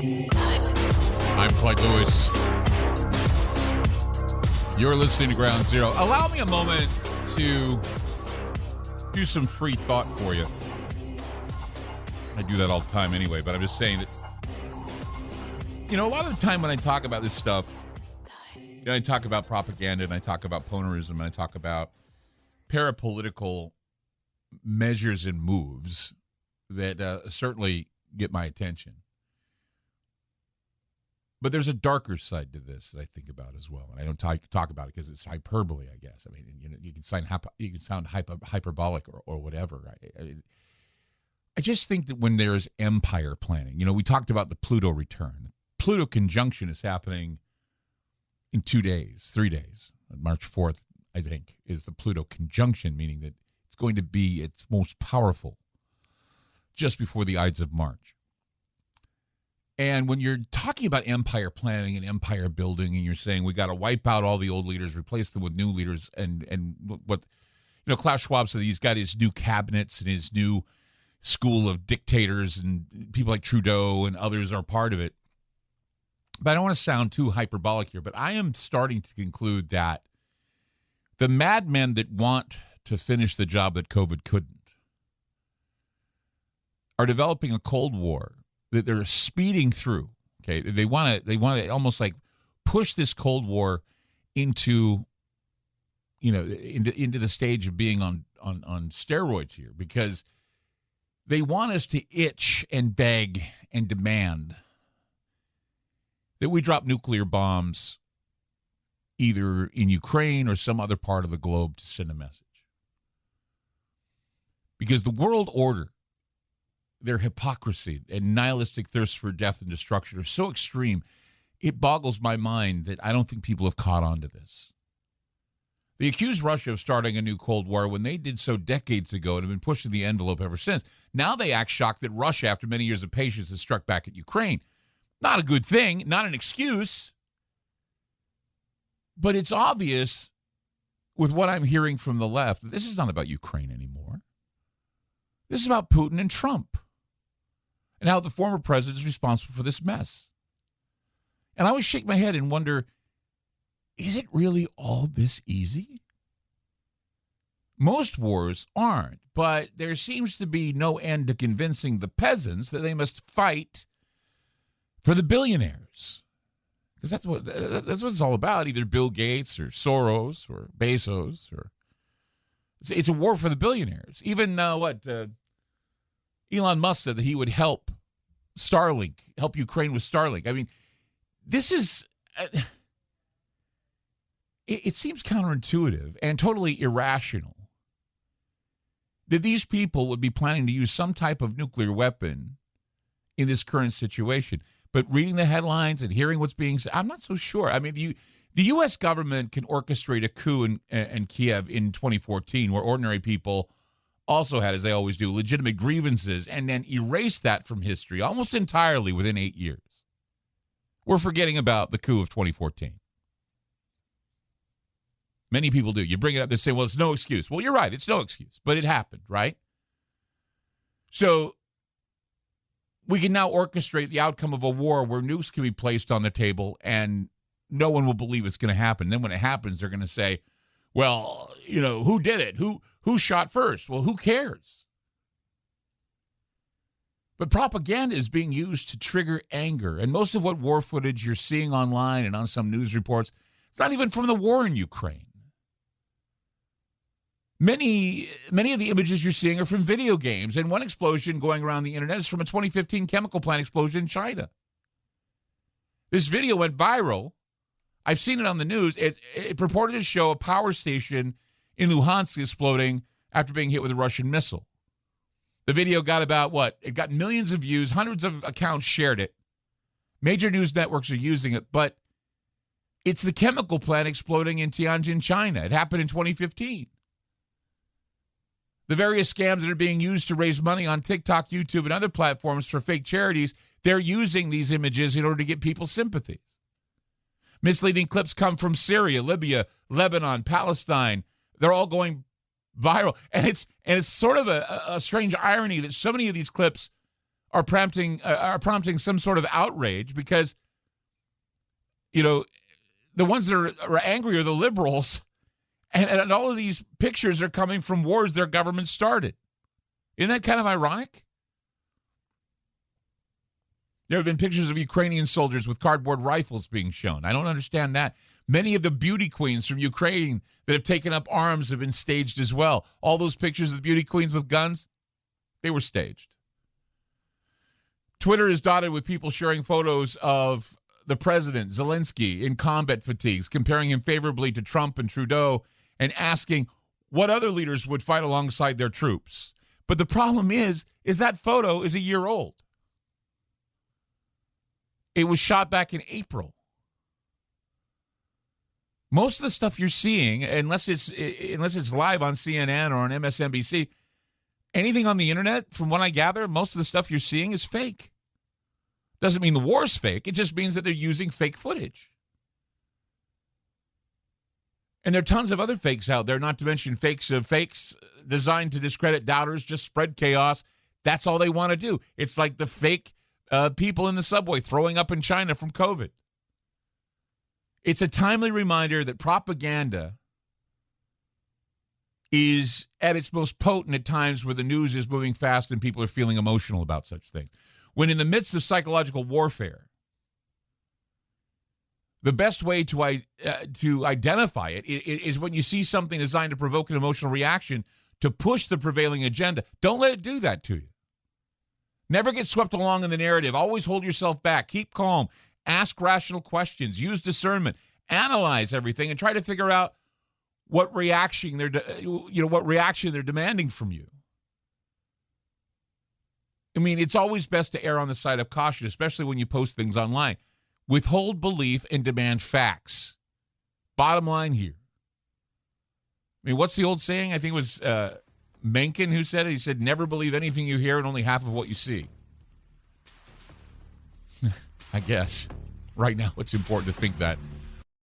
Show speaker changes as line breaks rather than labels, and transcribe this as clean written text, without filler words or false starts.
I'm Clyde Lewis. You're listening to Ground Zero. Allow me a moment to do some free thought for you. I do that all the time anyway, but I'm just saying that, a lot of the time when I talk about this stuff, I talk about propaganda and I talk about ponerism and I talk about parapolitical measures and moves that certainly get my attention. But there's a darker side to this that I think about as well, and I don't talk about it because it's hyperbole, I guess. I mean, you can sound hyperbolic or whatever. I just think that when there's empire planning, we talked about the Pluto return. Pluto conjunction is happening in 3 days. March 4th, I think, is the Pluto conjunction, meaning that it's going to be its most powerful just before the Ides of March. And when you're talking about empire planning and empire building, and you're saying we got to wipe out all the old leaders, replace them with new leaders, and what Klaus Schwab said, he's got his new cabinets and his new school of dictators, and people like Trudeau and others are part of it. But I don't want to sound too hyperbolic here, but I am starting to conclude that the madmen that want to finish the job that COVID couldn't are developing a Cold War that they're speeding through. Okay, they want to almost like push this Cold War into the stage of being on steroids here, because they want us to itch and beg and demand that we drop nuclear bombs either in Ukraine or some other part of the globe to send a message. Because the world order, their hypocrisy and nihilistic thirst for death and destruction are so extreme, it boggles my mind that I don't think people have caught on to this. They accused Russia of starting a new Cold War when they did so decades ago and have been pushing the envelope ever since. Now they act shocked that Russia, after many years of patience, has struck back at Ukraine. Not a good thing, not an excuse. But it's obvious with what I'm hearing from the left that this is not about Ukraine anymore. This is about Putin and Trump and how the former president is responsible for this mess. And I always shake my head and wonder, is it really all this easy? Most wars aren't, but there seems to be no end to convincing the peasants that they must fight for the billionaires. Because that's what it's all about, either Bill Gates or Soros or Bezos. Or it's a war for the billionaires. Even Elon Musk said that he would help Ukraine with Starlink. I mean, this is... It seems counterintuitive and totally irrational that these people would be planning to use some type of nuclear weapon in this current situation. But reading the headlines and hearing what's being said, I'm not so sure. I mean, the U.S. government can orchestrate a coup in Kiev in 2014, where ordinary people also had, as they always do, legitimate grievances, and then erase that from history almost entirely within 8 years. We're forgetting about the coup of 2014. Many people do. You bring it up, they say, well, it's no excuse. Well, you're right. It's no excuse. But it happened, right? So we can now orchestrate the outcome of a war where nukes can be placed on the table and no one will believe it's going to happen. Then when it happens, they're going to say, well, who did it? Who shot first? Well, who cares? But propaganda is being used to trigger anger. And most of what war footage you're seeing online and on some news reports, it's not even from the war in Ukraine. Many of the images you're seeing are from video games, and one explosion going around the internet is from a 2015 chemical plant explosion in China. This video went viral. I've seen it on the news. It purported to show a power station in Luhansk exploding after being hit with a Russian missile. The video got it got millions of views, hundreds of accounts shared it. Major news networks are using it, but it's the chemical plant exploding in Tianjin, China. It happened in 2015. The various scams that are being used to raise money on TikTok, YouTube, and other platforms for fake charities, they're using these images in order to get people's sympathy. Misleading clips come from Syria, Libya, Lebanon, Palestine. They're all going viral. And it's sort of a strange irony that so many of these clips are prompting some sort of outrage because, the ones that are angry are the liberals, and all of these pictures are coming from wars their government started. Isn't that kind of ironic? There have been pictures of Ukrainian soldiers with cardboard rifles being shown. I don't understand that. Many of the beauty queens from Ukraine that have taken up arms have been staged as well. All those pictures of the beauty queens with guns, they were staged. Twitter is dotted with people sharing photos of the president, Zelensky, in combat fatigues, comparing him favorably to Trump and Trudeau, and asking what other leaders would fight alongside their troops. But the problem is that photo is a year old. It was shot back in April. Most of the stuff you're seeing, unless it's live on CNN or on MSNBC, anything on the internet, from what I gather, most of the stuff you're seeing is fake. Doesn't mean the war's fake. It just means that they're using fake footage. And there are tons of other fakes out there, not to mention fakes of fakes designed to discredit doubters, just spread chaos. That's all they want to do. It's like the fake people in the subway throwing up in China from COVID. It's a timely reminder that propaganda is at its most potent at times where the news is moving fast and people are feeling emotional about such things. When in the midst of psychological warfare, the best way to identify it is when you see something designed to provoke an emotional reaction to push the prevailing agenda. Don't let it do that to you. Never get swept along in the narrative. Always hold yourself back. Keep calm. Ask rational questions. Use discernment. Analyze everything and try to figure out what reaction they're demanding from you. I mean, it's always best to err on the side of caution, especially when you post things online. Withhold belief and demand facts. Bottom line here. I mean, what's the old saying? I think it was Mencken who said it. He said, never believe anything you hear and only half of what you see. I guess right now it's important to think that.